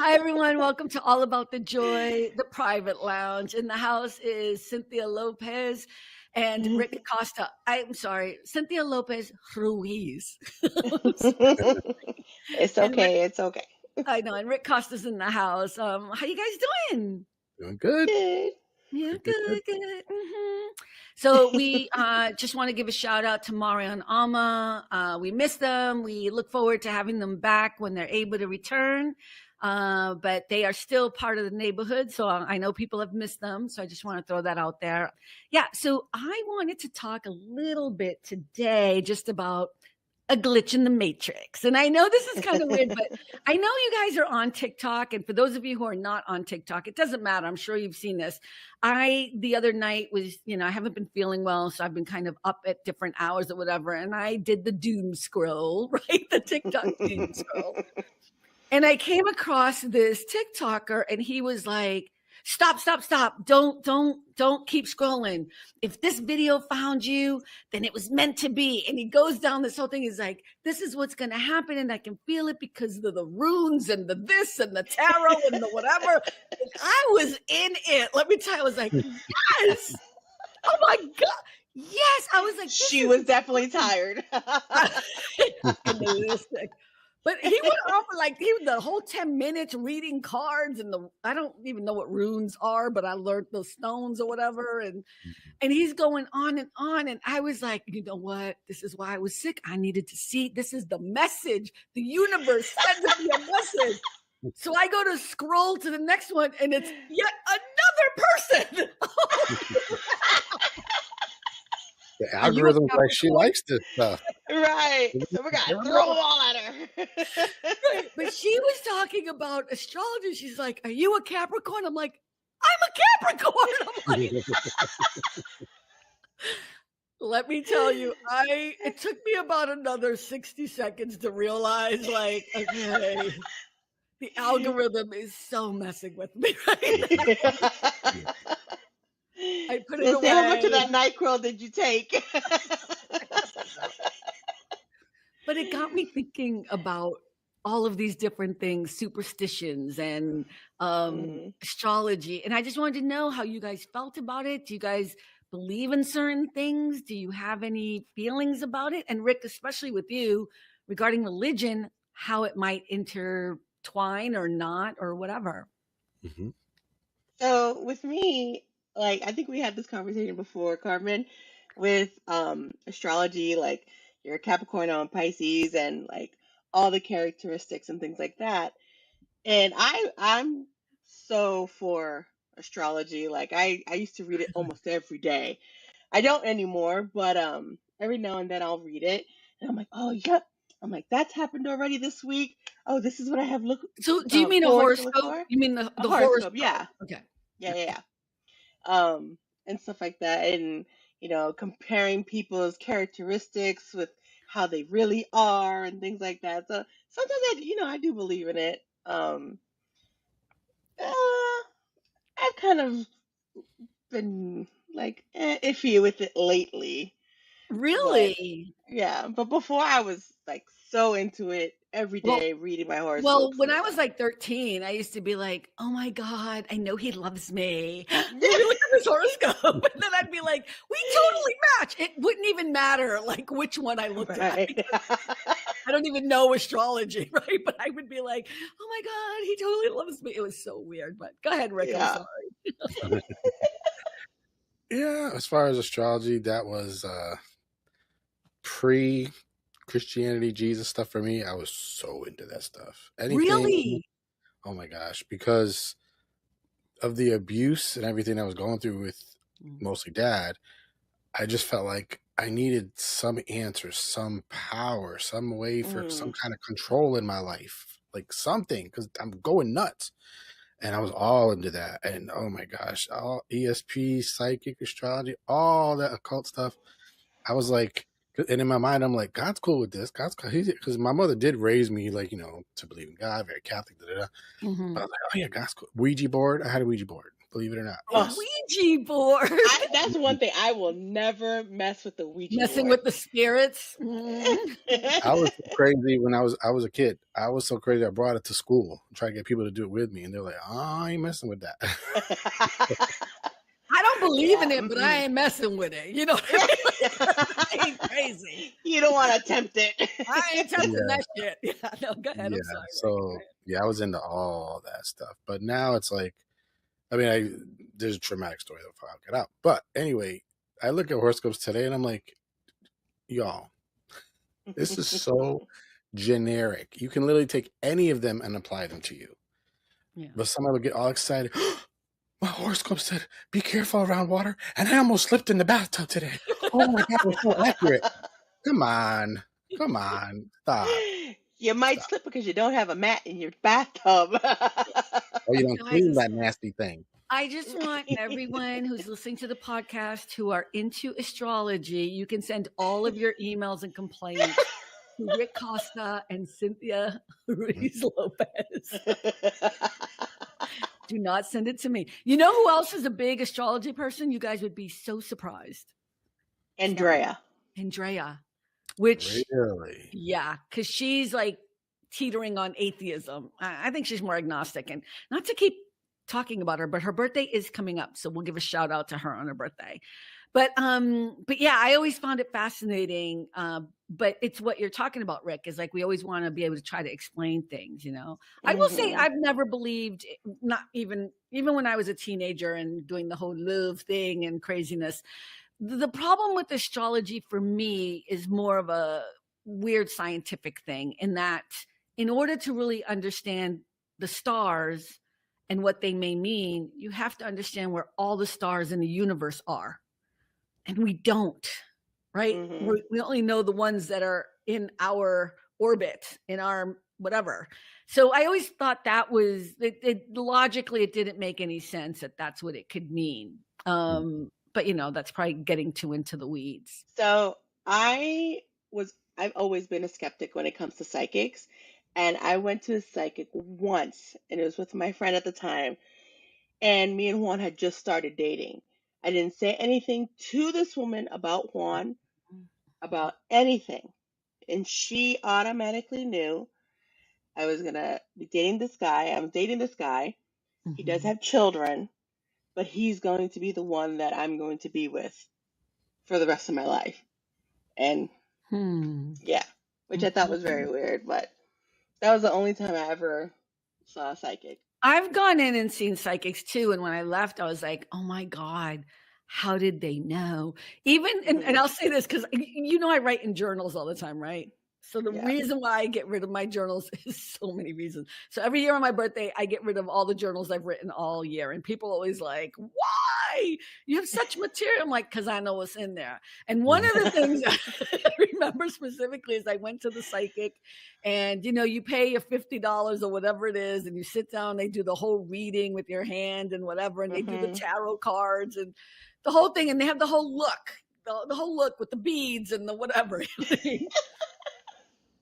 Hi, everyone. Welcome to All About the Joy, the private lounge. In the house is Cynthia Lopez and Rick Acosta. I'm sorry, Cynthia Lopez Ruiz. It's And Rick, okay. It's okay. I know, and Rick Costa's in the house. How you guys doing? Doing good. Good. Yeah, Good, good, good. good. So we just want to give a shout out to Mario and Alma. We miss them. We look forward to having them back when they're able to return. But they are still part of the neighborhood. So I know people have missed them. So I just want to throw that out there. Yeah. So I wanted to talk a little bit today just about a glitch in the matrix. And I know this is kind of weird, but I know you guys are on TikTok. And for those of you who are not on TikTok, it doesn't matter. I'm sure you've seen this. The other night was, I haven't been feeling well. So I've been kind of up at different hours or whatever. And I did the doom scroll, right? The TikTok doom scroll. And I came across this TikToker and he was like, stop. Don't keep scrolling. If this video found you, then it was meant to be. And he goes down this whole thing. He's like, this is what's going to happen. And I can feel it because of the runes and the this and the tarot and the whatever. And I was in it. Let me tell you, I was like, yes. Oh my God. Yes. I was like, she was definitely tired. But he went on for the whole 10 minutes reading cards and I don't even know what runes are, but I learned the stones or whatever. And he's going on. And I was like, you know what? This is why I was sick. I needed to see, this is the message. The universe sends me a message. So I go to scroll to the next one and it's yet another person. The algorithm, like she likes this stuff. Right. So we got to throw them all at her. Right. But she was talking about astrology. She's like, are you a Capricorn? I'm like, I'm a Capricorn. I'm like, let me tell you, it took me about another 60 seconds to realize, like, okay, the algorithm is so messing with me right now. I put it away. How much of that NyQuil did you take? But it got me thinking about all of these different things, superstitions and astrology. And I just wanted to know how you guys felt about it. Do you guys believe in certain things? Do you have any feelings about it? And Rick, especially with you regarding religion, how it might intertwine or not or whatever. Mm-hmm. So with me, like, I think we had this conversation before, Carmen, with astrology, like you're a Capricorn on Pisces and like all the characteristics and things like that. And I'm so for astrology. Like I used to read it almost every day. I don't anymore, but every now and then I'll read it and I'm like, oh yep. I'm like, that's happened already this week. Oh, this is what I have So do you mean a horoscope? You mean the horoscope? Yeah. Okay. Yeah. And stuff like that. And, comparing people's characteristics with how they really are and things like that. So sometimes I do believe in it. I've kind of been like iffy with it lately. Really? But before I was like so into it every day, reading my horoscope. Well, when I was like 13, I used to be like, oh my God, I know he loves me. Let me look at his horoscope. And then I'd be like, we totally match. It wouldn't even matter like which one I looked at. I don't even know astrology, right? But I would be like, oh my God, he totally loves me. It was so weird. But go ahead, Rick. Yeah. I'm sorry. Yeah, as far as astrology, that was pre-Christianity, Jesus stuff for me. I was so into that stuff. Really? Oh my gosh, because of the abuse and everything I was going through with mostly dad, I just felt like I needed some answers, some power, some way for some kind of control in my life, like something, because I'm going nuts. And I was all into that. And oh my gosh, all ESP, psychic, astrology, all that occult stuff. I was like, and in my mind, I'm like, God's cool with this. God's cool. Because my mother did raise me, like, to believe in God, very Catholic, But I was like, oh yeah, God's cool. Ouija board. I had a Ouija board. believe it or not. A Yes. Ouija board. That's one thing. I will never mess with the Ouija Messing board. with the spirits. I was so crazy when I was a kid. I was so crazy I brought it to school and tried to get people to do it with me, and they're like, "Oh, I ain't messing with that." I don't believe in it, but I ain't messing with it. You know what I mean? I ain't crazy. You don't want to tempt it. I ain't tempting that shit. Yeah, no, go ahead. I'm sorry. So yeah, I was into all that stuff, but now it's like, I mean, there's a traumatic story that I'll get out. But anyway, I look at horoscopes today and I'm like, y'all, this is so generic. You can literally take any of them and apply them to you. Yeah. But somebody would get all excited. My horoscope said, be careful around water. And I almost slipped in the bathtub today. Oh my God, it's so accurate. Come on. Stop. You might slip because you don't have a mat in your bathtub. Or you don't clean that nasty thing. I just want everyone who's listening to the podcast who are into astrology, you can send all of your emails and complaints to Rick Costa and Cynthia Ruiz Lopez. Do not send it to me. You know who else is a big astrology person? You guys would be so surprised. Andrea. Which, really? Yeah, because she's like teetering on atheism. I think she's more agnostic. And not to keep talking about her, but her birthday is coming up. So we'll give a shout out to her on her birthday. But yeah, I always found it fascinating. But it's what you're talking about, Rick, is like we always want to be able to try to explain things, you know. I will say I've never believed, not even when I was a teenager and doing the whole love thing and craziness. The problem with astrology for me is more of a weird scientific thing, in that in order to really understand the stars and what they may mean, you have to understand where all the stars in the universe are. And we don't, right? We only know the ones that are in our orbit, in our whatever. So I always thought that was, logically, it didn't make any sense that that's what it could mean. But, you know, that's probably getting too into the weeds. So I've always been a skeptic when it comes to psychics. And I went to a psychic once, and it was with my friend at the time. And me and Juan had just started dating. I didn't say anything to this woman about Juan, about anything. And she automatically knew I was going to be dating this guy. I'm dating this guy. He does have children, but he's going to be the one that I'm going to be with for the rest of my life. And yeah, which I thought was very weird, but that was the only time I ever saw a psychic. I've gone in and seen psychics too. And when I left, I was like, oh my God, how did they know? Even, and I'll say this because, you know, I write in journals all the time, right? So the reason why I get rid of my journals is so many reasons. So every year on my birthday, I get rid of all the journals I've written all year. And people always like, why? You have such material. I'm like, because I know what's in there. And one of the things I remember specifically is I went to the psychic, and, you know, you pay your $50 or whatever it is, and you sit down, they do the whole reading with your hand and whatever, and they do the tarot cards and the whole thing. And they have the whole look, the whole look with the beads and the whatever.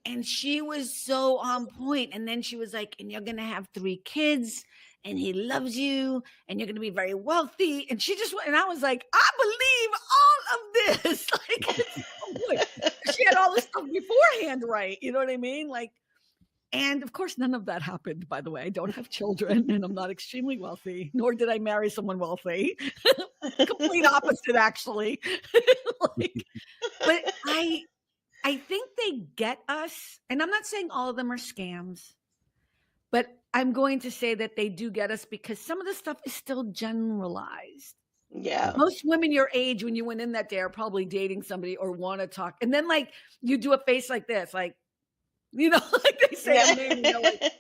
And she was so on point. And then she was like, and you're going to have 3 kids, and he loves you, and you're going to be very wealthy. And she just went, and I was like, I believe all of this. Like, she had all this stuff beforehand, right? You know what I mean? Like, and of course, none of that happened, by the way. I don't have children, and I'm not extremely wealthy, nor did I marry someone wealthy. Complete opposite, actually. But I think they get us, and I'm not saying all of them are scams, but I'm going to say that they do get us because some of the stuff is still generalized. Yeah. Most women your age, when you went in that day, are probably dating somebody or want to talk. And then, like, you do a face like this, like, you know, like they say a name, you know, like,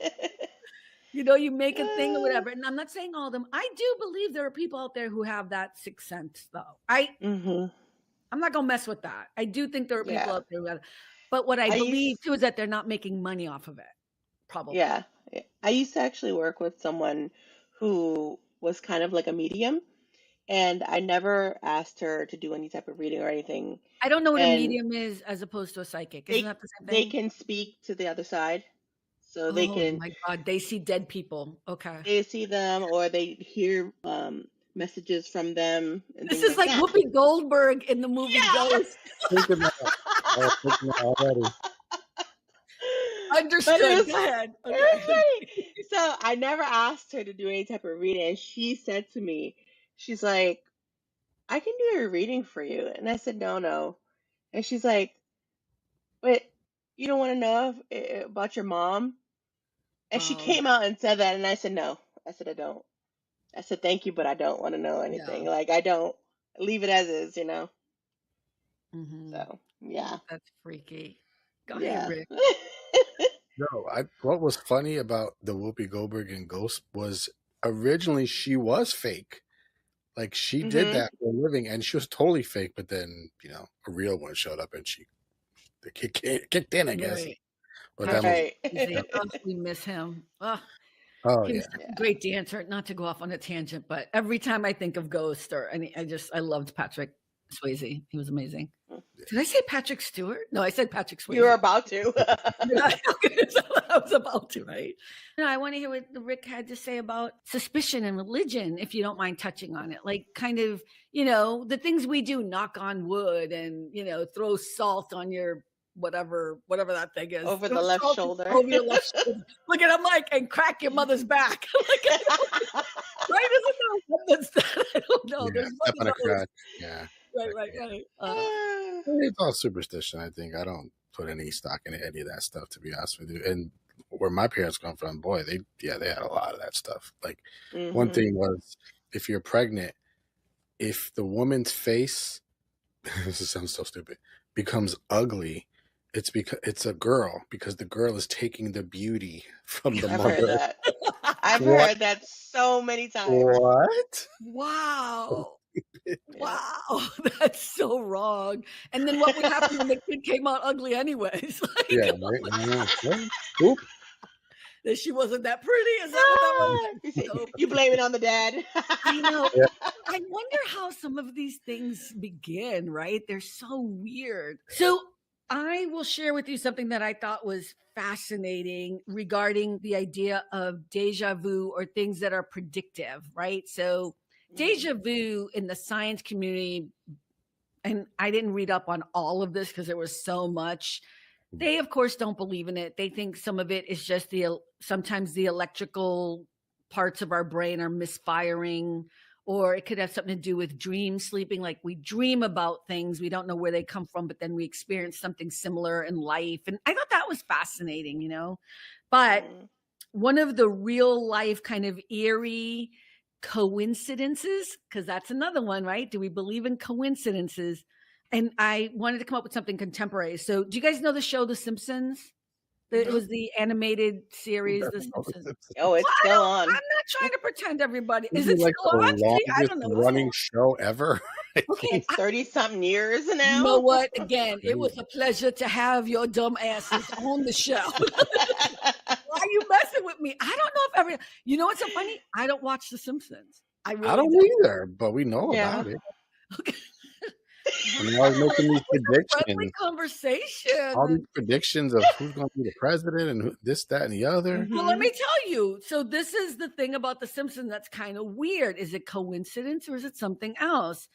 you know, you make a thing or whatever. And I'm not saying all of them. I do believe there are people out there who have that sixth sense, though. I'm not going to mess with that. I do think there are people out there who have, but what I believe too is that they're not making money off of it. Probably. Yeah. I used to actually work with someone who was kind of like a medium, and I never asked her to do any type of reading or anything. I don't know what a medium is as opposed to a psychic. Isn't that the same thing? They can speak to the other side. so they Oh can my God, they see dead people. Okay. they see them or they hear messages from them and This things is like like that. Whoopi Goldberg in the movie Yeah. Ghost. Thinking that. I was thinking that already. But Understood. Go ahead. it Okay. was funny. So I never asked her to do any type of reading, and she said to me, she's like, "I can do a reading for you," and I said, "No, no," and she's like, "But you don't want to know about your mom?" And she Oh, came out and said that, and I said, "No," I said, "I don't." I said, "Thank you, but I don't want to know yeah. anything. Like I don't leave it as is, you know." Mm-hmm. So yeah, That's freaky. Go ahead, yeah. Rick. No, what was funny about the Whoopi Goldberg and Ghost was originally she was fake. Like she did Mhm. that for a living, and she was totally fake. But then a real one showed up, and the kicked in, I guess. Right. But that Patrick was Right. Swayze. Oh, we miss him. Oh, oh he was yeah, such a Yeah. great dancer. Not to go off on a tangent, but every time I think of Ghost or any, I loved Patrick Swayze. He was amazing. Did I say Patrick Stewart? No, I said Patrick You were Swayze. about to. Yeah, so I was about to, right? I want to hear what Rick had to say about suspicion and religion, if you don't mind touching on it. Like, kind of, the things we do, knock on wood and, throw salt on your whatever that thing is. Over Throw the left salt shoulder. over your left shoulder. Look at him, Mike, and crack your mother's back. Like, right? Isn't there one that's that? I don't know. yeah. There's Step on one a of those. crack. Yeah, Right. it's all superstition. I think I don't put any stock in any of that stuff, to be honest with you. And where my parents come from, boy, they had a lot of that stuff. Like one Mhm. thing was, if you're pregnant, if the woman's face, this sounds so stupid, becomes ugly, it's because it's a girl, because the girl is taking the beauty from the I've heard mother. that. I've What? heard that so many times. What? Wow. Yep. Wow, that's so wrong. And then what would happen when the kid came out ugly anyways? Like, Yeah, right. Well, oop. that she wasn't that pretty? Is that what that was? You see, So, you blame it on the dad. I know. Yeah. I wonder how some of these things begin, right? They're so weird. So I will share with you something that I thought was fascinating regarding the idea of deja vu or things that are predictive, right? So deja vu in the science community, and I didn't read up on all of this because there was so much. They, of course, don't believe in it. They think some of it is just sometimes the electrical parts of our brain are misfiring, or it could have something to do with dream sleeping. Like we dream about things, we don't know where they come from, but then we experience something similar in life. And I thought that was fascinating, But one of the real life kind of eerie coincidences, because that's another one, right? Do we believe in coincidences? And I wanted to come up with something contemporary. So do you guys know the show The Simpsons? It was the animated series, The Simpsons. Oh, it's Well, still I'm on. not trying to pretend everybody. Is Isn't it it like still the on? See, I longest don't know. running show ever? I Okay, think. 30 something years you now. know what? Again, it was a pleasure to have your dumb asses on the show. Why are you messing with me? I don't know if you know what's so funny? I don't watch The Simpsons. I I really don't don't. either, but we know Yeah. about it. Okay. And they're always making these Friendly predictions. conversation. All these predictions of who's going to be the president and this, that, and the other. Well, let me tell you. So this is the thing about The Simpsons that's kind of weird. Is it coincidence or is it something else?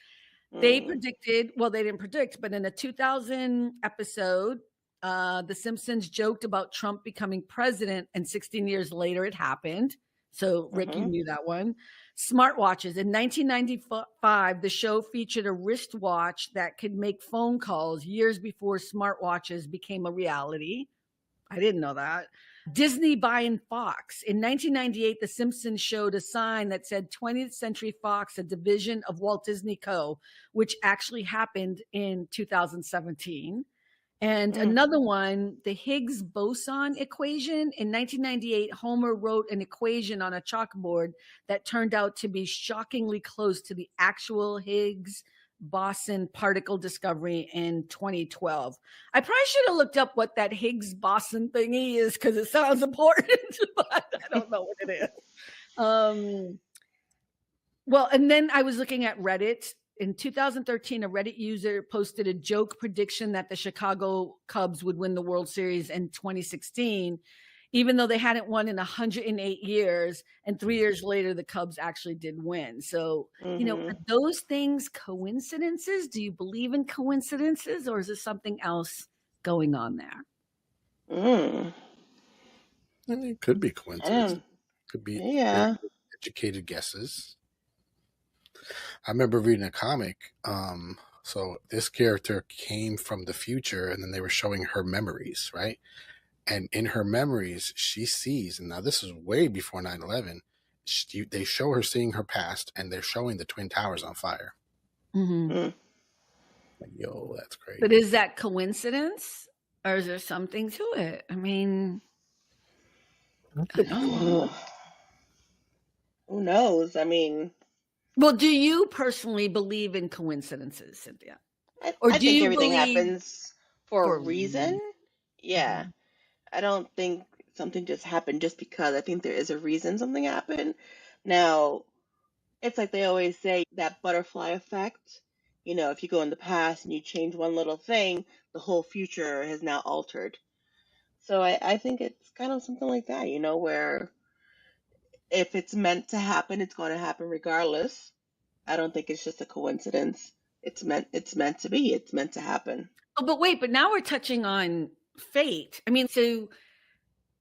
They predicted, well, they didn't predict, but in a 2000 episode, The Simpsons joked about Trump becoming president, and 16 years later it happened. So, Rick, you knew that one. Smartwatches. In 1995, the show featured a wristwatch that could make phone calls years before smartwatches became a reality. I didn't know that. Disney buying Fox. In 1998, The Simpsons showed a sign that said 20th Century Fox, a division of Walt Disney Co., which actually happened in 2017. And another one, the Higgs boson equation. In 1998, Homer wrote an equation on a chalkboard that turned out to be shockingly close to the actual Higgs boson particle discovery in 2012. I probably should have looked up what that Higgs boson thingy is because it sounds important, but I don't know what it is. Well, and then I was looking at Reddit. In 2013, a Reddit user posted a joke prediction that the Chicago Cubs would win the World Series in 2016. even though they hadn't won in 108 years, and 3 years later, the Cubs actually did win. So, are those things coincidences? Do you believe in coincidences, or is there something else going on there? It could be coincidence. Could be educated guesses. I remember reading a comic. So this character came from the future, and then they were showing her memories, right? And in her memories, she sees, and now this is way before 9/11, they show her seeing her past, and they're showing the Twin Towers on fire. Like, yo, that's crazy. But is that coincidence, or is there something to it? I mean, who knows? I mean, well, do you personally believe in coincidences, Cynthia? I think everything happens for a reason. Yeah. I don't think something just happened just because. I think there is a reason something happened. Now, it's like they always say, that butterfly effect. If you go in the past and you change one little thing, the whole future has now altered. So I think it's kind of something like that, where if it's meant to happen, it's going to happen regardless. I don't think it's just a coincidence. It's meant to be. It's meant to happen. Oh, but now we're touching on fate. I mean, so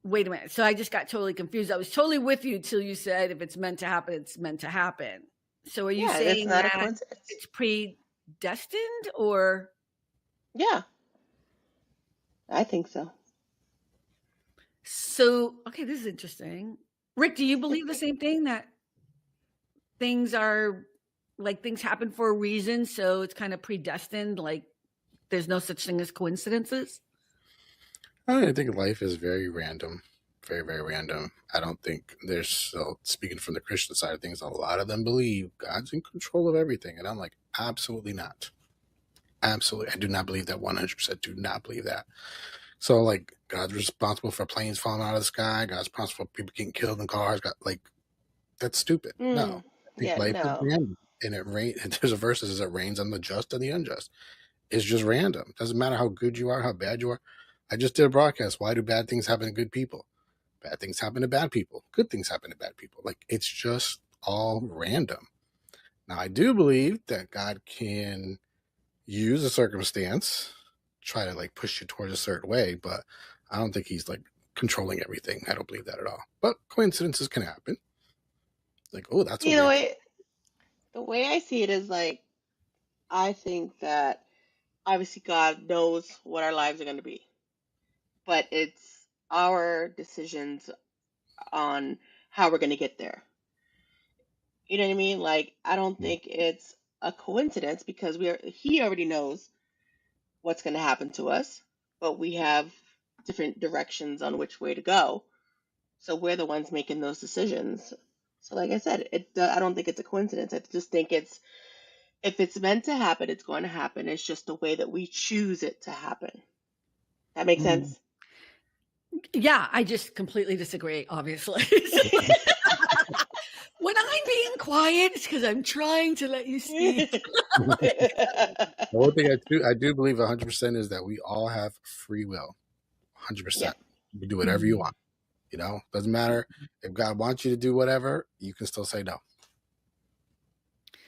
wait a minute. So I just got totally confused. I was totally with you till you said if it's meant to happen, it's meant to happen. So are you saying that it's predestined, or? Yeah, I think so. So, okay, this is interesting. Rick, do you believe the same thing, that things happen for a reason, so it's kind of predestined, like there's no such thing as coincidences? I think life is very random, very, very random. I don't think speaking from the Christian side of things, a lot of them believe God's in control of everything. And I'm like, absolutely not. Absolutely. I do not believe that. 100% do not believe that. So, like, God's responsible for planes falling out of the sky. God's responsible for people getting killed in cars. That's stupid. No. I think life is random. And there's a verse that says it rains on the just and the unjust. It's just random. Doesn't matter how good you are, how bad you are. I just did a broadcast. Why do bad things happen to good people? Bad things happen to bad people. Good things happen to bad people. Like, it's just all random. Now, I do believe that God can use a circumstance, try to push you towards a certain way, but I don't think he's controlling everything. I don't believe that at all. But coincidences can happen. That's the way I see it is I think that obviously God knows what our lives are going to be, but it's our decisions on how we're going to get there. You know what I mean? I don't think it's a coincidence because he already knows what's going to happen to us, but we have different directions on which way to go. So we're the ones making those decisions. So like I said, I don't think it's a coincidence. I just think if it's meant to happen, it's going to happen. It's just the way that we choose it to happen. That makes sense? Yeah, I just completely disagree, obviously. When I'm being quiet, it's because I'm trying to let you speak. The one thing I do believe 100% is that we all have free will. 100%. Yeah. You can do whatever you want. Doesn't matter. If God wants you to do whatever, you can still say no.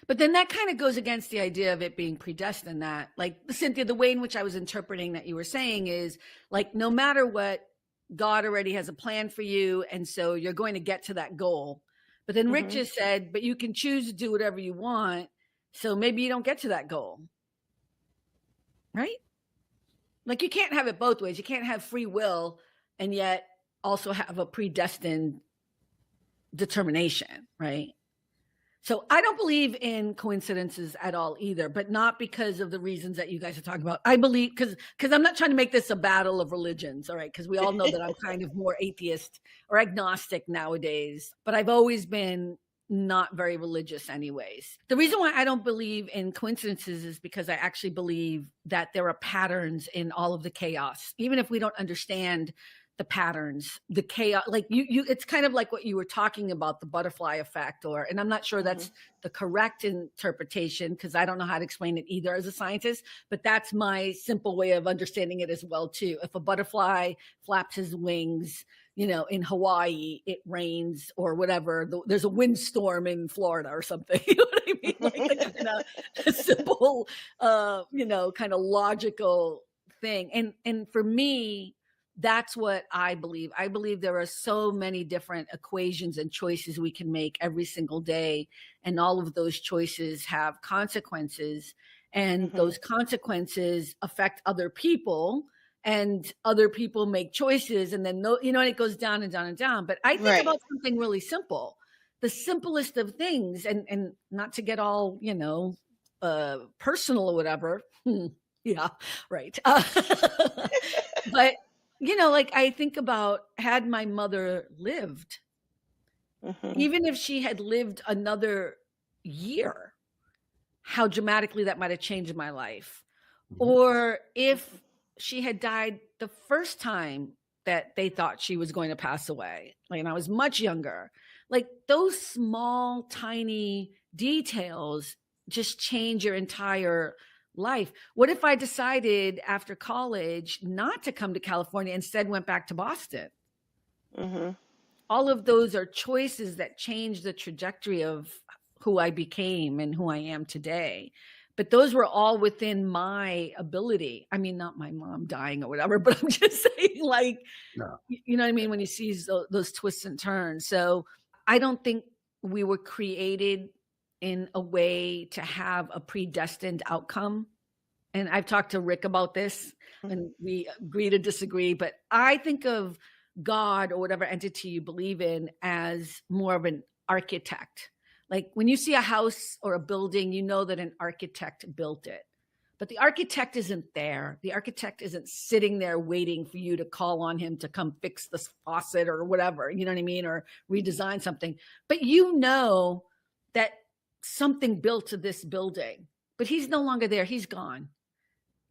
But then that kind of goes against the idea of it being predestined. That, Cynthia, the way in which I was interpreting that you were saying is no matter what, God already has a plan for you. And so you're going to get to that goal. But then Rick just said, but you can choose to do whatever you want. So maybe you don't get to that goal. Right? You can't have it both ways. You can't have free will and yet also have a predestined determination, right? So I don't believe in coincidences at all either, but not because of the reasons that you guys are talking about. I believe, because I'm not trying to make this a battle of religions, all right? Because we all know that I'm kind of more atheist or agnostic nowadays, but I've always been not very religious anyways. The reason why I don't believe in coincidences is because I actually believe that there are patterns in all of the chaos. Even if we don't understand the patterns, the chaos, like you, it's kind of like what you were talking about, the butterfly effect, and I'm not sure that's the correct interpretation because I don't know how to explain it either as a scientist, but that's my simple way of understanding it as well too. If a butterfly flaps his wings, in Hawaii, it rains or whatever. There's a windstorm in Florida or something. You know what I mean? Like the kind of simple, kind of logical thing. And for me, that's what I believe. I believe there are so many different equations and choices we can make every single day. And all of those choices have consequences. And those consequences affect other people. And other people make choices. And then, it goes down and down and down. But I think about something really simple. The simplest of things. And not to get all, personal or whatever. Yeah, right. But like I think about, had my mother lived, even if she had lived another year, how dramatically that might have changed my life. Or if she had died the first time that they thought she was going to pass away, like, and I was much younger, like those small, tiny details just change your entire life. What if I decided after college not to come to California, instead went back to Boston? All of those are choices that change the trajectory of who I became and who I am today. But those were all within my ability. I mean, not my mom dying or whatever, but I'm just saying, like, you know what I mean? When you see those twists and turns. So I don't think we were created in a way to have a predestined outcome. And I've talked to Rick about this and we agree to disagree, but I think of God or whatever entity you believe in as more of an architect. Like when you see a house or a building, you know that an architect built it, but the architect isn't there. The architect isn't sitting there waiting for you to call on him to come fix the faucet or whatever, you know what I mean? Or redesign something, but you know that something built to this building, but he's no longer there. He's gone.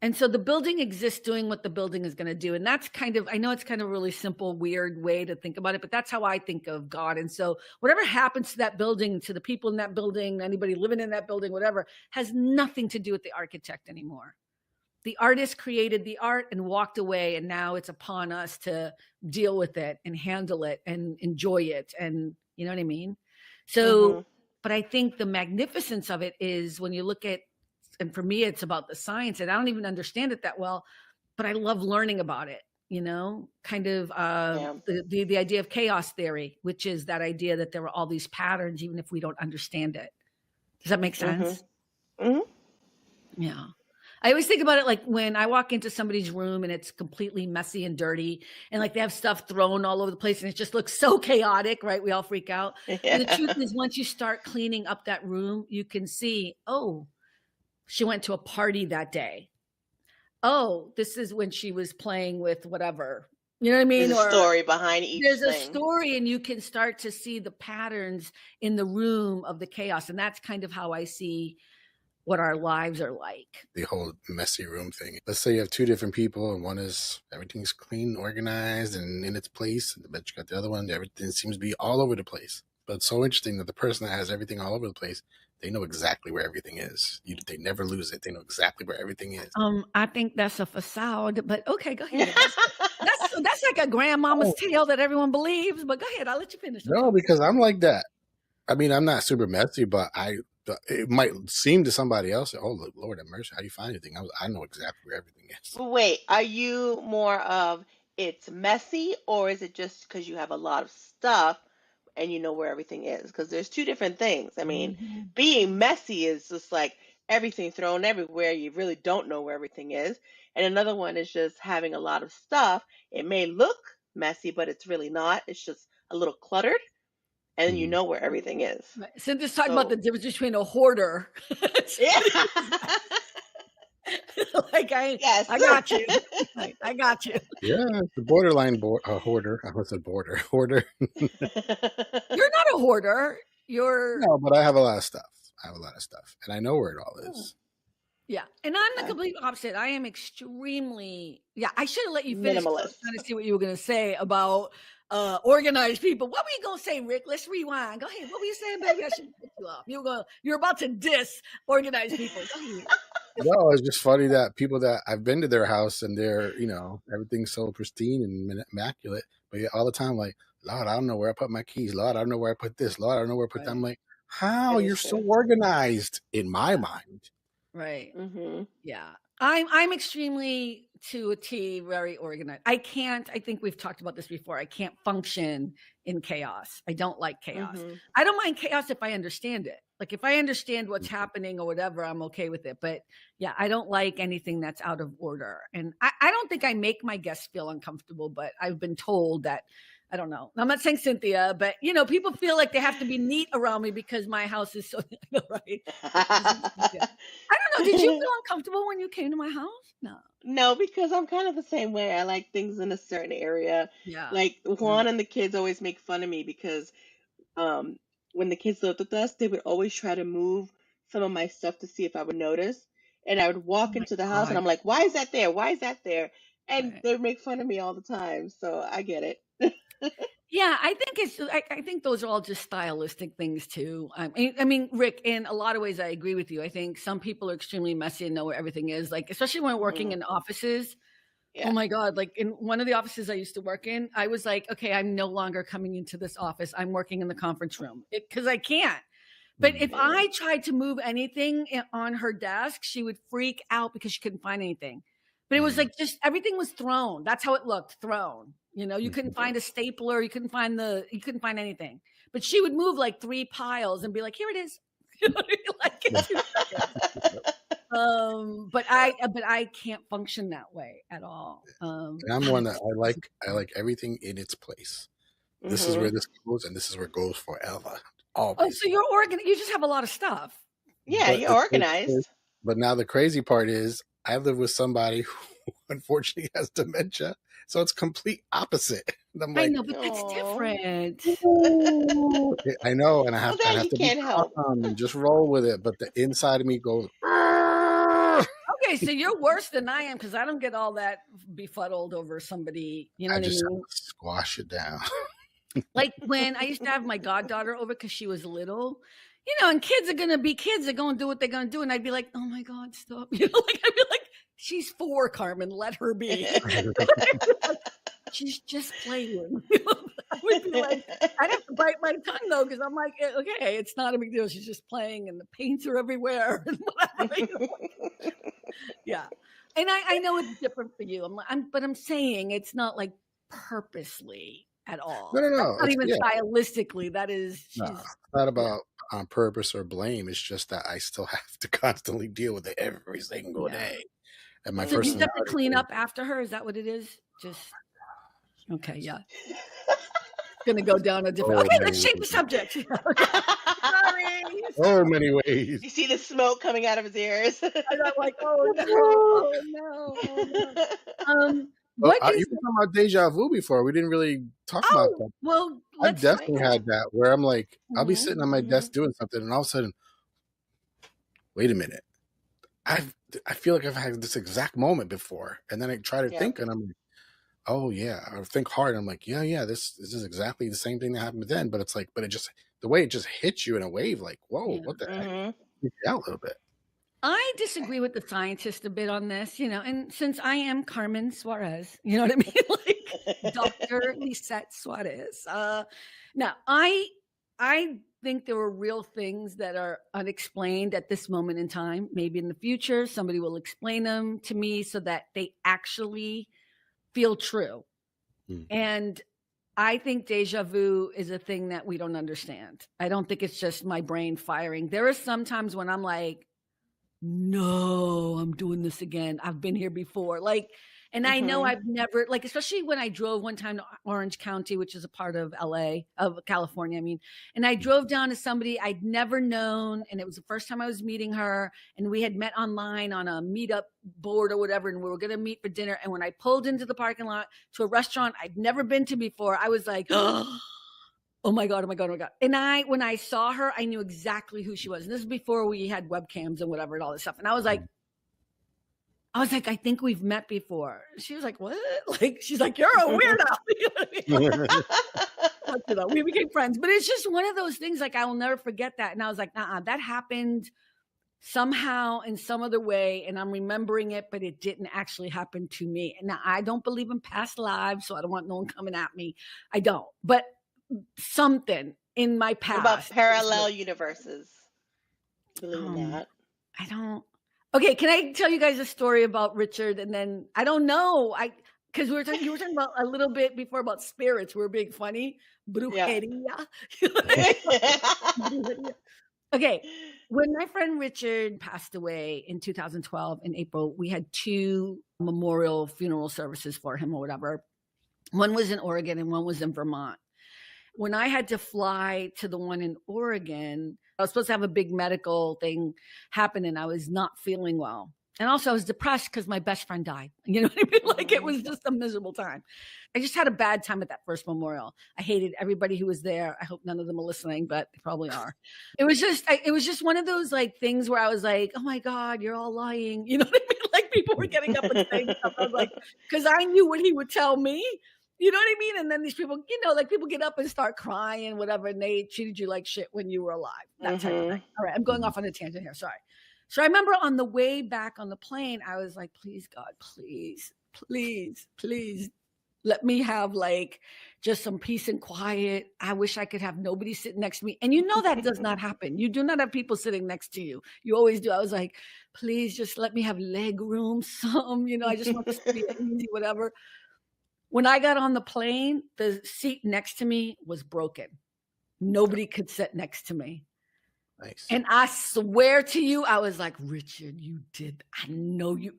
And so the building exists doing what the building is going to do. And that's kind of, I know it's kind of a really simple, weird way to think about it, but that's how I think of God. And so whatever happens to that building, to the people in that building, anybody living in that building, whatever, has nothing to do with the architect anymore. The artist created the art and walked away. And now it's upon us to deal with it and handle it and enjoy it. And you know what I mean? So, but I think the magnificence of it is when you look at, and for me, it's about the science, and I don't even understand it that well, but I love learning about it, kind of the idea of chaos theory, which is that idea that there are all these patterns, even if we don't understand it. Does that make sense? Yeah. I always think about it like when I walk into somebody's room and it's completely messy and dirty and like they have stuff thrown all over the place and it just looks so chaotic, right? We all freak out. And the truth is, once you start cleaning up that room, you can see, oh, she went to a party that day. Oh, this is when she was playing with whatever. You know what I mean? There's a story behind each thing. There's a story, and you can start to see the patterns in the room of the chaos. And that's kind of how I see what our lives are like. The whole messy room thing. Let's say you have two different people, and one is everything's clean, organized, and in its place. But you got the other one, everything seems to be all over the place. But it's so interesting that the person that has everything all over the place, they know exactly where everything is. They never lose it. They know exactly where everything is. I think that's a facade, but okay, go ahead. that's like a grandmama's tale that everyone believes, but go ahead. I'll let you finish. No, because I'm like that. I mean, I'm not super messy, but it might seem to somebody else, oh, Lord have mercy, how do you find anything? I know exactly where everything is. Wait, are you more of it's messy, or is it just because you have a lot of stuff and you know where everything is? Because there's two different things. I mean, being messy is just like everything thrown everywhere. You really don't know where everything is. And another one is just having a lot of stuff. It may look messy, but it's really not. It's just a little cluttered. And you know where everything is. Right. Cynthia's talking about the difference between a hoarder. Yeah. Like I got you. I got you. Yeah, the borderline hoarder. I was a hoarder. You're not a hoarder. No, but I have a lot of stuff. And I know where it all is. Yeah. And I'm the complete opposite. I am extremely, I should have let you finish. I was Minimalist. trying to see what you were going to say about organized people. What were you going to say, Rick? Let's rewind. Go ahead. What were you saying, baby? I should cut you off. You're about to diss organized people. Go ahead. No, it's just funny that people that I've been to their house and they're, everything's so pristine and immaculate, but yet all the time, like, Lord, I don't know where I put my keys. Lord, I don't know where I put this. Lord, I don't know where I put that. I'm like, how? That is You're so true. organized in my mind. Right. Mm-hmm. Yeah. I'm extremely to a T very organized. I think we've talked about this before. I can't function in chaos. I don't like chaos. Mm-hmm. I don't mind chaos if I understand it. Like if I understand what's happening or whatever, I'm okay with it. But yeah, I don't like anything that's out of order. And I don't think I make my guests feel uncomfortable, but I've been told that, I don't know. I'm not saying Cynthia, but people feel like they have to be neat around me because my house is so right. I don't know. Did you feel uncomfortable when you came to my house? No. No, because I'm kind of the same way. I like things in a certain area. Yeah. Like Juan and the kids always make fun of me because um, when the kids lived with us, they would always try to move some of my stuff to see if I would notice. And I would Oh walk my into the house and God. I'm like, why is that there? Why is that there? And Right. they would make fun of me all the time. So I get it. Yeah, I think I think those are all just stylistic things too. I mean, Rick, in a lot of ways, I agree with you. I think some people are extremely messy and know where everything is. Like, especially when working Mhm. in offices. Oh Yeah. my God. Like in one of the offices I used to work in, I was like, okay, I'm no longer coming into this office. I'm working in the conference room because I can't. But if Yeah. I tried to move anything on her desk, she would freak out because she couldn't find anything. But it was like just everything was thrown. That's how it looked, thrown. You couldn't find a stapler, you couldn't find anything. But she would move like 3 piles and be like, "Here it is." Like but I can't function that way at all. And I'm one that I like everything in its place. This is where Mhm. this goes, and this is where it goes forever, Oh, always. so you just have a lot of stuff. Yeah, But you're organized. now the crazy part is I live with somebody who unfortunately has dementia, so it's complete opposite. And I'm I like, know, but that's Oh. different. "Ooh." I know, and Well, I that have you to be can't help. calm and just roll with it. But the inside of me goes, "Arr!" Okay, so you're worse than I am because I don't get all that befuddled over somebody. You know I what I just have mean? to squash it down. Like when I used to have my goddaughter over because she was little, and kids are gonna be kids. They're gonna do what they're gonna do, and I'd be like, "Oh my God, stop!" Like I'd be like, "She's 4, Carmen. Let her be." Like, she's just playing. I would be like, I'd have to bite my tongue though because I'm like, okay, it's not a big deal. She's just playing, and the paints are everywhere and whatever. Yeah. And I know it's different for you. But I'm saying it's not like purposely at No, all. no, That's no. not It's even yeah, stylistically. That is, no. she's, It's not yeah, about on purpose or blame. It's just that I still have to constantly deal with it every single yeah. day. And my So do you Mhm. have to personality clean is up after her? Is that what it is? Just, okay, yeah. Gonna go down a different, so okay, many let's change the ways. subject. Sorry. So many ways. You see the smoke coming out of his ears. And I'm like, oh no, oh no, oh no. Well, What is, you were talking about deja vu before. We didn't really talk about oh, that. well, I've let's Oh talk definitely yeah. had that where I'm like, I'll be about, sitting on my Mhm. desk doing something, and all of a sudden, wait a minute, I feel like I've had this exact moment before, and then I try to Yep. think, and I'm like, oh yeah, I think hard. I'm like, yeah, this is exactly the same thing that happened then, but it's like, but it just the way it just hits you in a wave, like, whoa, yeah. what the heck? Mhm. Freaked me out a little bit. I disagree with the scientist a bit on this, and since I am Carmen Suarez, you know what I mean? Like Dr. Lisette Suarez. Now I think there are real things that are unexplained at this moment in time. Maybe in the future, somebody will explain them to me so that they actually feel true. Hmm. And I think deja vu is a thing that we don't understand. I don't think it's just my brain firing. There are some times when I'm like, no, I'm doing this again. I've been here before. Like, and I know Mhm. I've never, like, especially when I drove one time to Orange County, which is a part of LA, of California, I mean, and I drove down to somebody I'd never known. And it was the first time I was meeting her. And we had met online on a meetup board or whatever. And we were going to meet for dinner. And when I pulled into the parking lot to a restaurant I'd never been to before, I was like, oh my God, oh my God, oh my God. And when I saw her, I knew exactly who she was. And this is before we had webcams and whatever and all this stuff. And I was like, I was like, I think we've met before. She was like, what? Like, she's like, you're a weirdo. You know what I mean? We became friends, but it's just one of those things. Like, I will never forget that. And I was like, that happened somehow in some other way. And I'm remembering it, but it didn't actually happen to me. And now I don't believe in past lives, so I don't want no one coming at me. I don't, but something in my past. What about parallel universes? Believe in that? I don't. Okay, can I tell you guys a story about Richard? And then I don't know. Because you were talking about a little bit before about spirits. We were being funny. Brujeria. Yeah. Okay. When my friend Richard passed away in 2012 in April, we had 2 memorial funeral services for him or whatever. One was in Oregon and one was in Vermont. When I had to fly to the one in Oregon, I was supposed to have a big medical thing happen and I was not feeling well. And also I was depressed because my best friend died. You know what I mean? Like, it was just a miserable time. I just had a bad time at that first memorial. I hated everybody who was there. I hope none of them are listening, but they probably are. It was just one of those like things where I was like, oh my God, you're all lying. You know what I mean? Like, people were getting up and saying stuff. I was like, because I knew what he would tell me. You know what I mean? And then these people, like people get up and start crying, whatever, and they treated you like shit when you were alive. That type of thing. All right, I'm going off on a tangent here. Sorry. So I remember on the way back on the plane, I was like, please, God, please, please, please let me have like just some peace and quiet. I wish I could have nobody sitting next to me. And that does not happen. You do not have people sitting next to you. You always do. I was like, please just let me have leg room, I just want this to be easy, whatever. When I got on the plane, the seat next to me was broken. Nobody could sit next to me. Nice. And I swear to you, I was like, Richard, you did. I know you.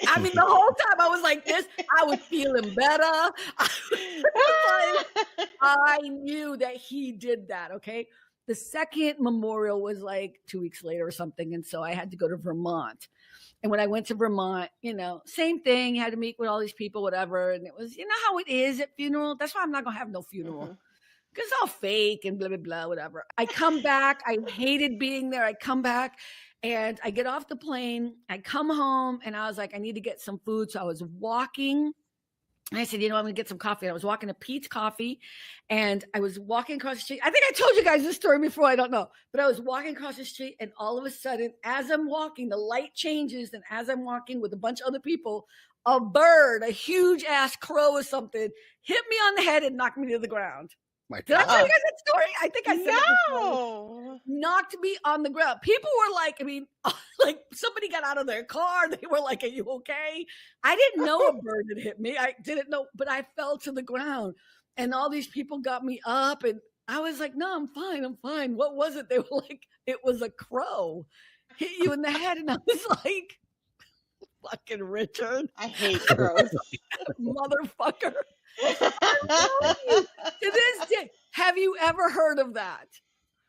I mean, the whole time I was like this. I was feeling better. I knew that he did that, okay? The second memorial was like 2 weeks later or something. And so I had to go to Vermont. And when I went to Vermont, same thing, had to meet with all these people, whatever. And it was, how it is at funeral. That's why I'm not going to have no funeral. Because it's all fake and blah, blah, blah, whatever. I come back. I hated being there. I come back and I get off the plane. I come home and I was like, I need to get some food. So I was walking. And I said, I'm going to get some coffee. And I was walking to Pete's Coffee and I was walking across the street. I think I told you guys this story before. I don't know. But I was walking across the street and all of a sudden, as I'm walking, the light changes. And as I'm walking with a bunch of other people, a bird, a huge ass crow or something, hit me on the head and knocked me to the ground. Did I tell you guys that story? I think I said it. Knocked me on the ground. People were like, like somebody got out of their car. They were like, are you okay? I didn't know a bird had hit me. I didn't know, but I fell to the ground and all these people got me up and I was like, no, I'm fine. I'm fine. What was it? They were like, it was a crow hit you in the head. And I was like, fucking Richard. I hate crows. Motherfucker. To this day, have you ever heard of that?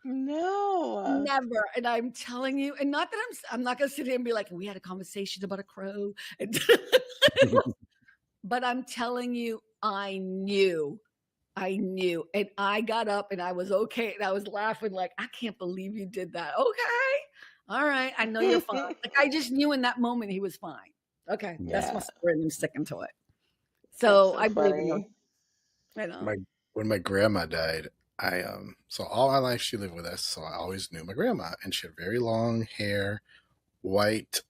No, never. And I'm telling you, and not that I'm not gonna sit here and be like, we had a conversation about a crow, but I'm telling you, I knew, and I got up and I was okay, and I was laughing like, I can't believe you did that. Okay, all right, I know you're fine. Like, I just knew in that moment he was fine. Okay, that's my story, and I'm sticking to it. So I believe in you. I know. When my grandma died, so all my life she lived with us, so I always knew my grandma, and she had very long hair, white,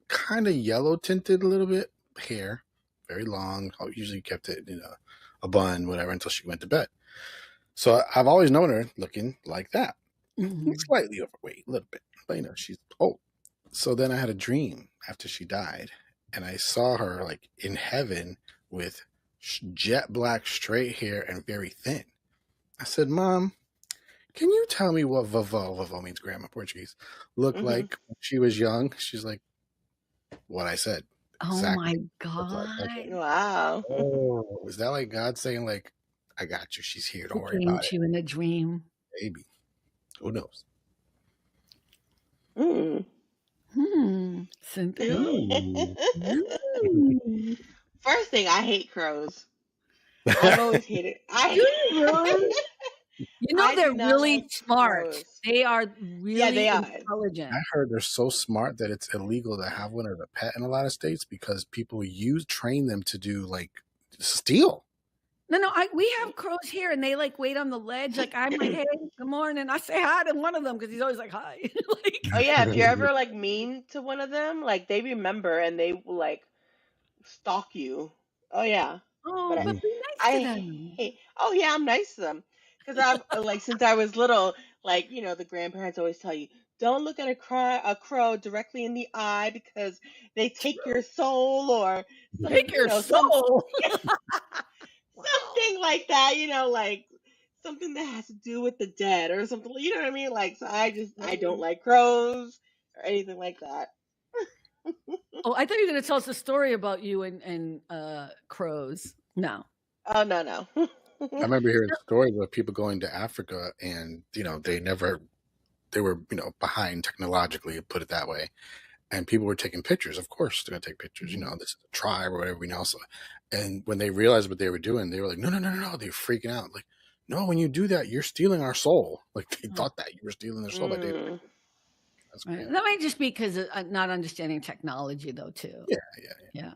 kind of yellow tinted a little bit hair, very long. I usually kept it in a bun, whatever, until she went to bed. So I've always known her looking like that, slightly overweight, a little bit, but she's old. So then I had a dream after she died, and I saw her like in heaven with jet black straight hair and very thin. I said, Mom, can you tell me what vovó means grandma Portuguese, looked like when she was young? She's like, what I said. Oh exactly. My God. Okay. Wow. Oh, is that like God saying like, I got you, she's here, don't worry about it? You in a dream. Maybe. Who knows? Cynthia. First thing, I hate crows. I've always hated. Do you really? You know, I they're do not really like smart. crows. They are Yeah, really they are. intelligent. I heard they're so smart that it's illegal to have one as a pet in a lot of states because people train them to do like steal. No, we have crows here, and they like wait on the ledge. Like I'm like, hey, good morning. I say hi to one of them because he's always like, hi. Like, Oh yeah, if you're ever like mean to one of them, like they remember and they will like stalk you. Oh yeah. But oh, I, but be nice to I them. hate. Oh yeah, I'm nice to them because I've like since I was little, like the grandparents always tell you don't look at a crow directly in the eye because they take your soul or some Take your soul. Wow. something like that. Like something that has to do with the dead or something. You know what I mean? Like so, I don't like crows or anything like that. Oh, I thought you were going to tell us a story about you and crows. No. Oh no. I remember hearing stories of people going to Africa and they were behind technologically, put it that way, and people were taking pictures. Of course, they're gonna take pictures. This is a tribe or whatever else. And when they realized what they were doing, they were like, no. They're freaking out. Like, no, when you do that, you're stealing our soul. Like they thought that you were stealing their soul by taking pictures. That's Right. cool. That might just be because of not understanding technology, though, too. Yeah.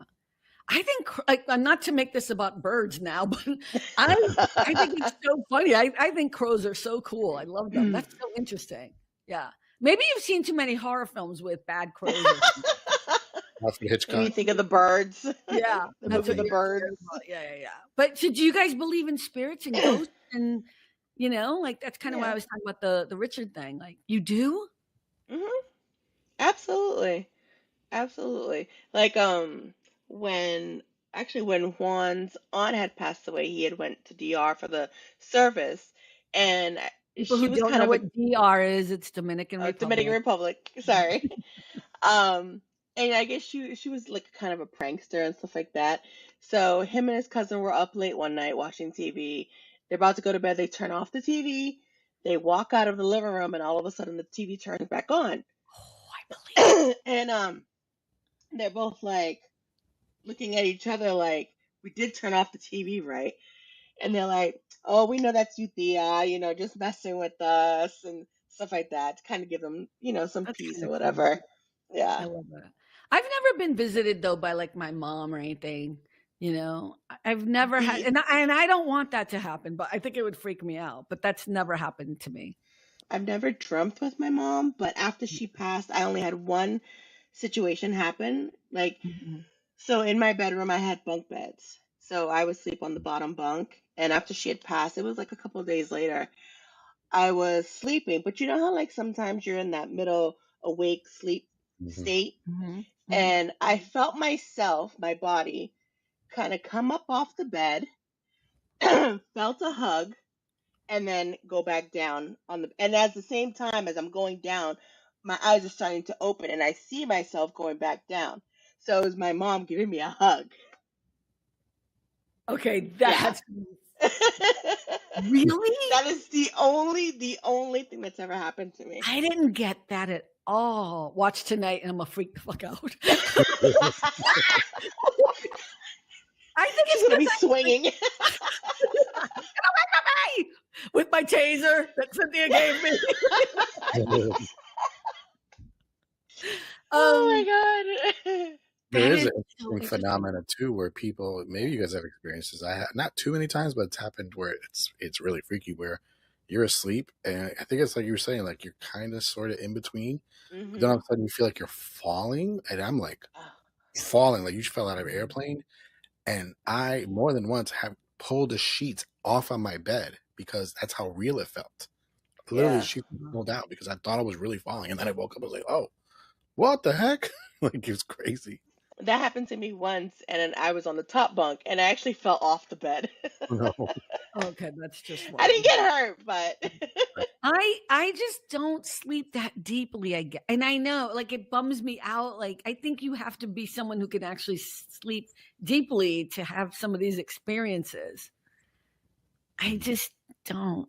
I think, not to make this about birds now, but I think it's so funny. I think crows are so cool. I love them. That's so interesting. Yeah. Maybe you've seen too many horror films with bad crows. Alfred Hitchcock. When you think of the birds. Yeah. The movie The Birds. Yeah. But do you guys believe in spirits and ghosts? And, like that's kind of why I was talking about the Richard thing. Like, you do? Mm-hmm. Absolutely. Like when Juan's aunt had passed away, he had went to DR for the service, and People she who was don't kind know of what DR is, it's Dominican Republic. Dominican Republic. Sorry. And I guess she was like kind of a prankster and stuff like that. So him and his cousin were up late one night watching TV. They're about to go to bed. They turn off the TV. They walk out of the living room, and all of a sudden the TV turns back on. Oh, I believe. And they're both like looking at each other like, we did turn off the TV, right? And they're like, oh, we know that's you, Thea, just messing with us and stuff like that to kind of give them, some That's peace kinda or whatever. cool. Yeah. I love that. I've never been visited though by like my mom or anything. I've never had, and I don't want that to happen, but I think it would freak me out. But that's never happened to me. I've never dreamt with my mom, but after she passed, I only had one situation happen. Like, so in my bedroom, I had bunk beds. So I would sleep on the bottom bunk. And after she had passed, it was like a couple of days later, I was sleeping. But you know how, like, sometimes you're in that middle awake sleep state? And I felt myself, my body, kind of come up off the bed, felt a hug, and then go back down and at the same time as I'm going down, my eyes are starting to open and I see myself going back down. So it was my mom giving me a hug. Okay, that's really? That is the only thing that's ever happened to me. I didn't get that at all. Watch tonight and I'm gonna freak the fuck out. I think She's gonna be swinging. With my taser that Cynthia gave me. Oh my god. There is an interesting phenomenon too, where people, maybe you guys have experiences. Not too many times, but it's happened where it's really freaky. Where you're asleep, and I think it's like you were saying, like you're kind of sort of in between. But then all of a sudden you feel like you're falling, and I'm like falling, like you just fell out of an airplane. And I more than once have pulled the sheets off on my bed because that's how real it felt. Literally, the sheets pulled out because I thought I was really falling, and then I woke up. I was like, "Oh, what the heck?" Like it was crazy. That happened to me once, and then I was on the top bunk, and I actually fell off the bed. No. Okay, that's just I didn't get hurt, but I just don't sleep that deeply. And I know, like, it bums me out. Like, I think you have to be someone who can actually sleep deeply to have some of these experiences. I just don't.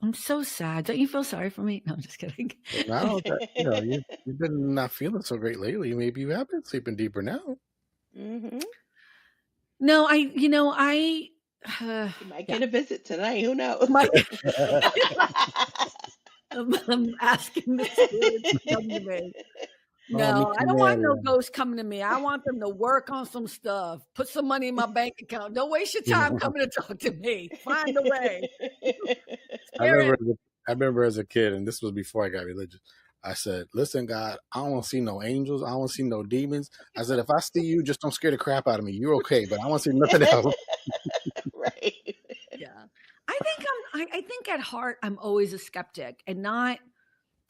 I'm so sad. Don't you feel sorry for me? No, I'm just kidding. Now that you've been not feeling so great lately, maybe you have been sleeping deeper now. Mm-hmm. No, I You might Yeah. get a visit tonight. Who knows? I'm asking the spirits to come to me. Oh, No, I Mickey don't want no Mouse. ghosts coming to me. I want them to work on some stuff. Put some money in my bank account. Don't waste your time coming to talk to me. Find a way. I Spirit. remember as a kid, and this was before I got religious. I said, "Listen, God, I don't want to see no angels. I don't want to see no demons." I said, "If I see you, just don't scare the crap out of me. You're okay, but I want to see nothing else." Right. Yeah. I think at heart I'm always a skeptic and not.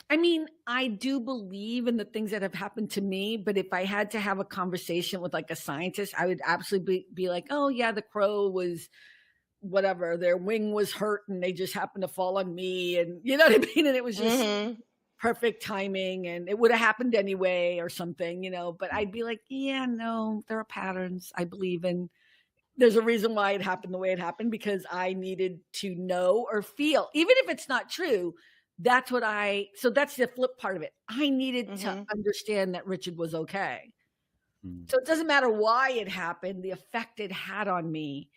I mean, I do believe in the things that have happened to me, but if I had to have a conversation with like a scientist, I would absolutely be like, "Oh yeah, the crow was whatever, their wing was hurt and they just happened to fall on me," and you know what I mean? And it was just perfect timing and it would have happened anyway or something, you know, but I'd be like, "Yeah, no, there are patterns I believe in. There's a reason why it happened the way it happened because I needed to know or feel, even if it's not true." That's what so that's the flip part of it. I needed to understand that Richard was okay. So it doesn't matter why it happened, the effect it had on me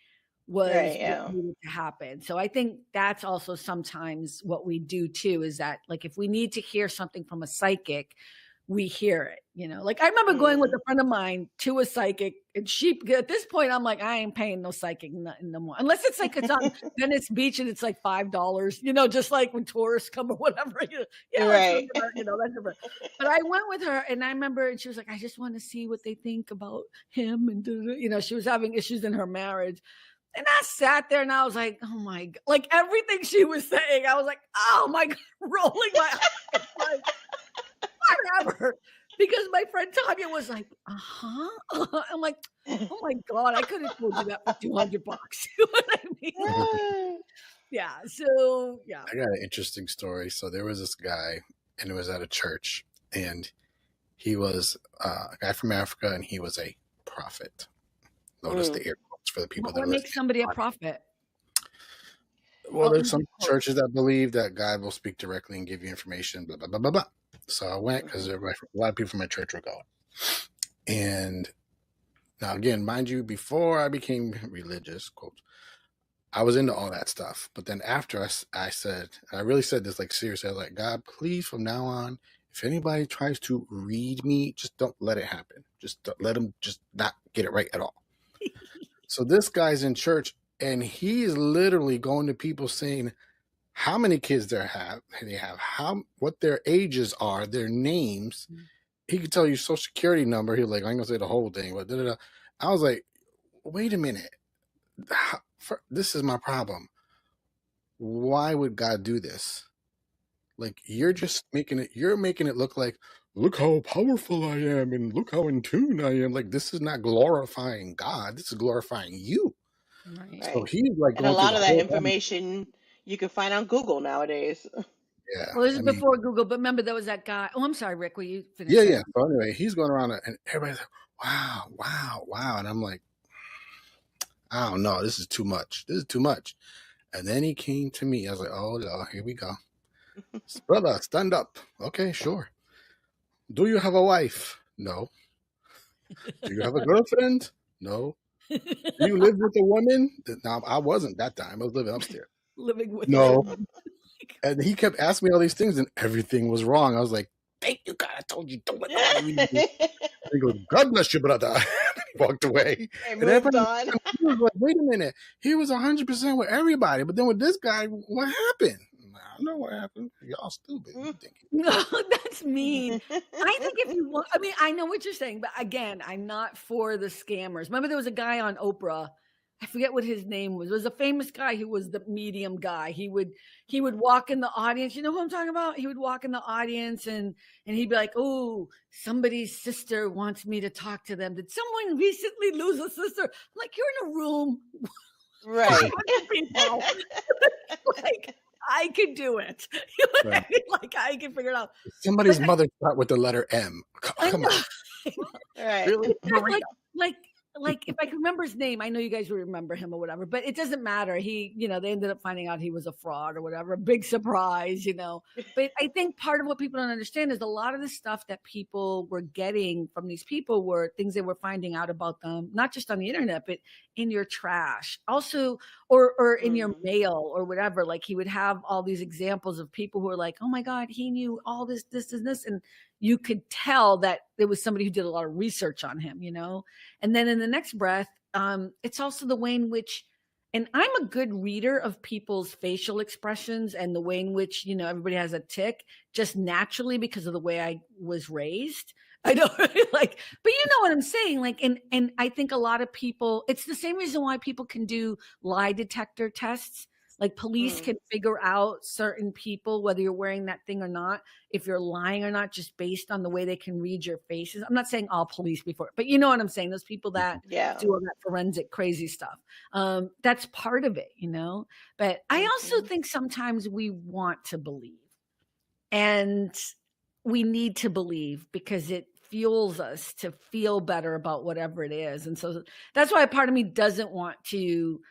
was what needed to happen. So I think that's also sometimes what we do too, is that like if we need to hear something from a psychic, we hear it, you know. Like I remember going with a friend of mine to a psychic, and at this point I'm like, I ain't paying no psychic no more, unless it's like it's on Venice Beach and it's like $5, you know, just like when tourists come or whatever. Right. You know, that's different. But I went with her, and I remember, and she was like, I just want to see what they think about him, and you know, she was having issues in her marriage. And I sat there and I was like, oh my God, like everything she was saying, I was like, oh my God, rolling my eyes, like, whatever. Because my friend Tanya was like, I'm like, oh my God, I could have told you that for $200. You know what I mean? Yeah. So, yeah. I got an interesting story. So there was this guy, and it was at a church, and he was a guy from Africa, and he was a prophet. Notice the air quotes for the people that what makes somebody a prophet? Well, there's some churches that believe that God will speak directly and give you information, blah, blah, blah, blah, blah. So I went because a lot of people from my church were going. And now, again, mind you, before I became religious, quote, I was into all that stuff. But then after I said, and I really said this like seriously, I was like, God, please, from now on, if anybody tries to read me, just don't let it happen. Just let them just not get it right at all. So this guy's in church, and he is literally going to people saying how many kids they have, what their ages are, their names. He could tell you social security number. He was like, I ain't gonna say the whole thing, but da-da-da. I was like, wait a minute. This is my problem. Why would God do this? Like, you're making it look like, look how powerful I am and look how in tune I am. Like, this is not glorifying God. This is glorifying you. Right. So he's like, and a lot of that information you can find on Google nowadays. Yeah. Well, this is before Google, but remember there was that guy. Oh, I'm sorry, Rick. Will you finish? Yeah. So anyway, he's going around and everybody's like, wow. And I'm like, I don't know. This is too much. And then he came to me. I was like, oh, no, here we go. Brother, stand up. Okay, sure. Do you have a wife? No. Do you have a girlfriend? No. Do you live with a woman? No, I wasn't that time. I was living upstairs. Living with no. And he kept asking me all these things, and everything was wrong. I was like, thank you, God. I told you, don't let nobody read me. He goes, God bless you, brother. He walked away. And moved on. He was like, wait a minute. He was 100% with everybody. But then with this guy, what happened? I don't know what happened. Y'all stupid. No, that's mean. I think if you want, I mean, I know what you're saying, but again, I'm not for the scammers. Remember there was a guy on Oprah, I forget what his name was. It was a famous guy who was the medium guy. He would walk in the audience. You know who I'm talking about? He would walk in the audience and he'd be like, oh, somebody's sister wants me to talk to them. Did someone recently lose a sister? I'm like, you're in a room. Right. People. Like, I could do it. You know what I mean? Like, I can figure it out. Somebody's mother start with the letter M. Come on. Right. Really? like if I can remember his name, I know you guys will remember him or whatever, but it doesn't matter. He, they ended up finding out he was a fraud or whatever. Big surprise, But I think part of what people don't understand is a lot of the stuff that people were getting from these people were things they were finding out about them, not just on the internet, but in your trash, also, or in your mail or whatever. Like he would have all these examples of people who are like, oh my God, he knew all this, and this. And you could tell that it was somebody who did a lot of research on him, And then in the next breath, it's also the way in which, and I'm a good reader of people's facial expressions and the way in which, everybody has a tick just naturally because of the way I was raised. I know, but you know what I'm saying? Like, and I think a lot of people, it's the same reason why people can do lie detector tests. Like police can figure out certain people, whether you're wearing that thing or not, if you're lying or not, just based on the way they can read your faces. I'm not saying all police before, but you know what I'm saying? Those people that do all that forensic crazy stuff. That's part of it, But I also think sometimes we want to believe. And we need to believe because it fuels us to feel better about whatever it is. And so that's why part of me doesn't want to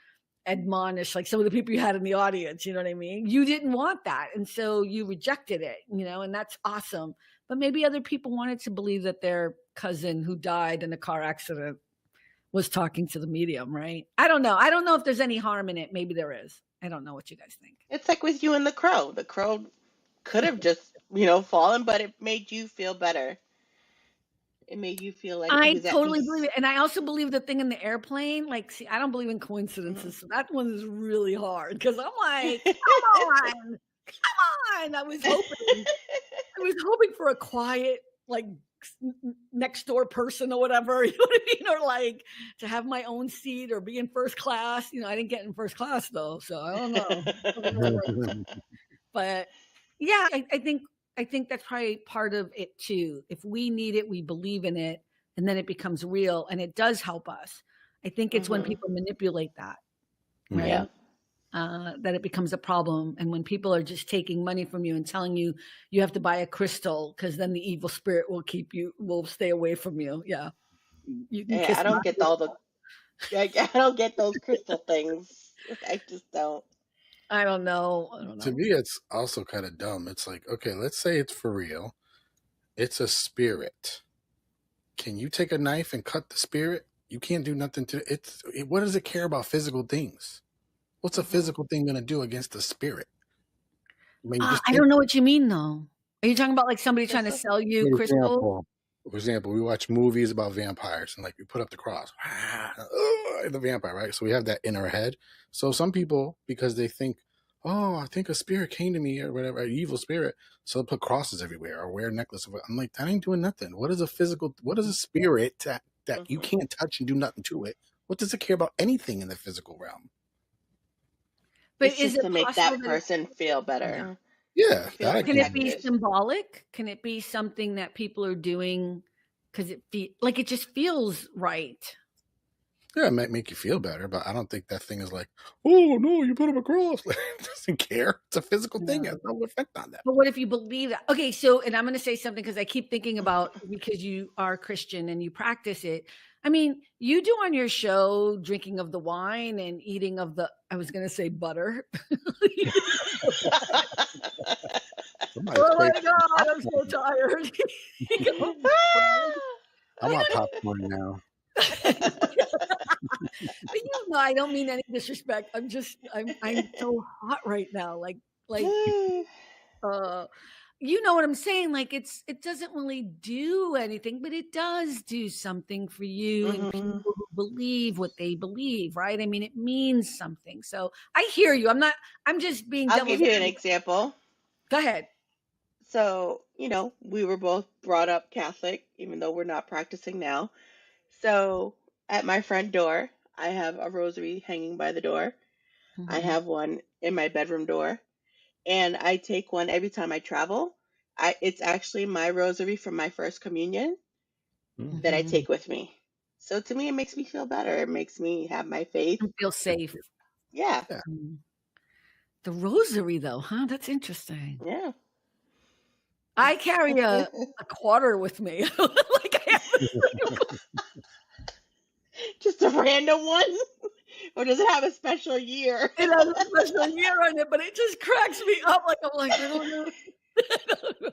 admonish like some of the people you had in the audience, you know what I mean? You didn't want that. And so you rejected it, and that's awesome. But maybe other people wanted to believe that their cousin who died in a car accident was talking to the medium, right? I don't know. I don't know if there's any harm in it. Maybe there is. I don't know what you guys think. It's like with you and the crow. The crow could have just, fallen, but it made you feel better. It made you feel like I totally believe it. And I also believe the thing in the airplane, like, see, I don't believe in coincidences. So that one is really hard because I'm like, come on. I was hoping for a quiet, like next door person or whatever, you know what I mean? Or like to have my own seat or be in first class. I didn't get in first class though. So I don't know. But yeah, I think that's probably part of it too. If we need it, we believe in it, and then it becomes real and it does help us. I think it's when people manipulate that, right? Yeah. That it becomes a problem. And when people are just taking money from you and telling you you have to buy a crystal because then the evil spirit will stay away from you. Yeah. I don't get I don't get those crystal things. I just don't. I don't know. To me, it's also kind of dumb. It's like, okay, let's say it's for real. It's a spirit. Can you take a knife and cut the spirit? You can't do nothing to it. What does it care about physical things? What's a physical thing going to do against the spirit? I don't know what you mean, though. Are you talking about like somebody trying to sell you crystal? For example, we watch movies about vampires and like we put up the cross, the vampire, right? So we have that in our head. So some people, because they think, oh, I think a spirit came to me or whatever, an evil spirit, so they'll put crosses everywhere or wear a necklace. I'm like, that ain't doing nothing. What is a spirit that you can't touch and do nothing to it? What does it care about anything in the physical realm? But is it to make that person feel better? Yeah. Can it be symbolic? Can it be something that people are doing because it just feels right? Yeah, it might make you feel better, but I don't think that thing is like, oh no, you put up a cross. It doesn't care. It's a physical thing. It has no effect on that. But what if you believe that? Okay, so, and I'm going to say something because I keep thinking about, because you are Christian and you practice it. I mean, you do on your show drinking of the wine and eating of the, I was going to say butter. Oh my God, I'm so tired. I want popcorn now. But I don't mean any disrespect. I'm so hot right now. You know what I'm saying? Like it doesn't really do anything, but it does do something for you and people who believe what they believe, right? I mean, it means something. So I hear you. I'm just being. I'll give you an example. Go ahead. So, we were both brought up Catholic, even though we're not practicing now. So at my front door, I have a rosary hanging by the door. Mm-hmm. I have one in my bedroom door. And I take one every time I travel. It's actually my rosary from my first communion that I take with me. So to me, it makes me feel better. It makes me have my faith. You feel safe. Yeah. The rosary, though, huh? That's interesting. Yeah. I carry a quarter with me. Just a random one? Or does it have a special year? It has a special year on it, but it just cracks me up. Like, I'm like, I don't know.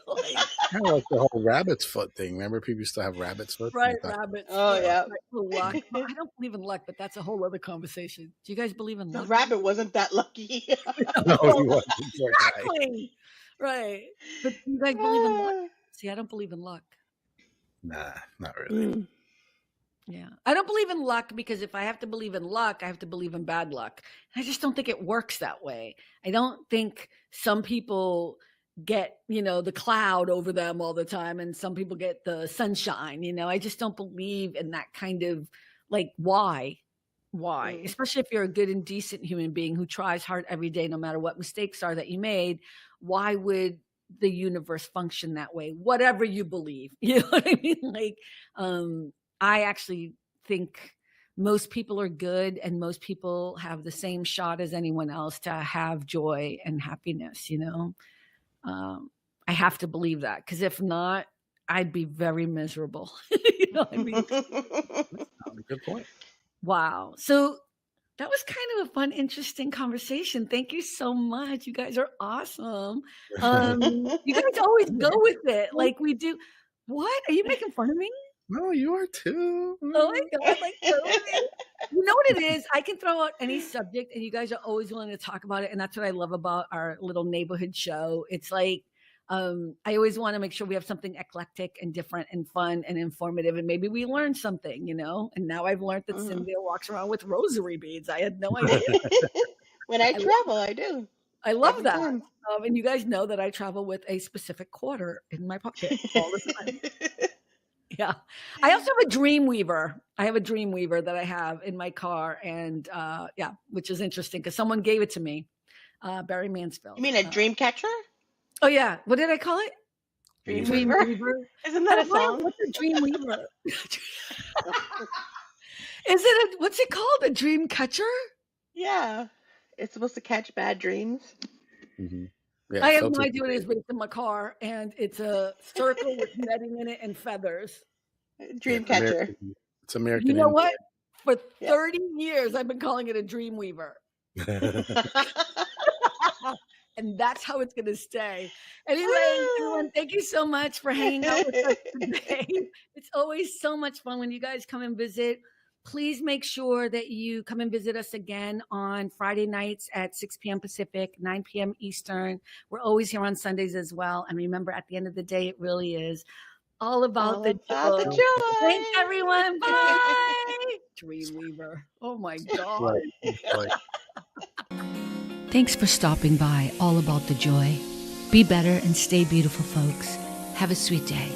Like, Kind of like the whole rabbit's foot thing. Remember, people used to have rabbit's foot. right, rabbits. Oh, yeah. Like, luck. Well, I don't believe in luck, but that's a whole other conversation. Do you guys believe in The luck? rabbit wasn't that lucky. No, he wasn't. Exactly. Right. But do you guys believe in luck? See, I don't believe in luck. Nah, not really. Yeah. I don't believe in luck because if I have to believe in luck, I have to believe in bad luck. I just don't think it works that way. I don't think some people get, the cloud over them all the time and some people get the sunshine, I just don't believe in that kind of like, why? Especially if you're a good and decent human being who tries hard every day, no matter what mistakes are that you made, why would the universe function that way? Whatever you believe, you know what I mean? Like, I actually think most people are good and most people have the same shot as anyone else to have joy and happiness, I have to believe that because if not, I'd be very miserable. You know what I mean? Good point. Wow. So that was kind of a fun, interesting conversation. Thank you so much. You guys are awesome. You guys always go with it like we do. What? Are you making fun of me? No, you are too. Oh my God. Like, totally. You know what it is? I can throw out any subject and you guys are always willing to talk about it. And that's what I love about our little neighborhood show. It's like, I always want to make sure we have something eclectic and different and fun and informative. And maybe we learn something, and now I've learned that Cynthia walks around with rosary beads. I had no idea. When I travel, I do. I love that. And you guys know that I travel with a specific quarter in my pocket all the time. Yeah. I also have a dream weaver. I have a dream weaver that I have in my car. And which is interesting because someone gave it to me, Barry Mansfield. You mean a dream catcher? Oh, yeah. What did I call it? Dream Weaver. Isn't that a song? What's a dream weaver? What's it called? A dream catcher? Yeah. It's supposed to catch bad dreams. Mm-hmm. Yeah, I have no idea what it is, but it's in my car and it's a circle with netting in it and feathers. Dream catcher. It's American. You know what? For 30 years, I've been calling it a dream weaver. And that's how it's going to stay. Anyway, everyone, thank you so much for hanging out with us today. It's always so much fun when you guys come and visit. Please make sure that you come and visit us again on Friday nights at 6 p.m. Pacific, 9 p.m. Eastern. We're always here on Sundays as well. And remember, at the end of the day, it really is all about the joy. Thanks, everyone. Bye. Dreamweaver. Oh, my God. Thanks for stopping by All About the Joy. Be better and stay beautiful, folks. Have a sweet day.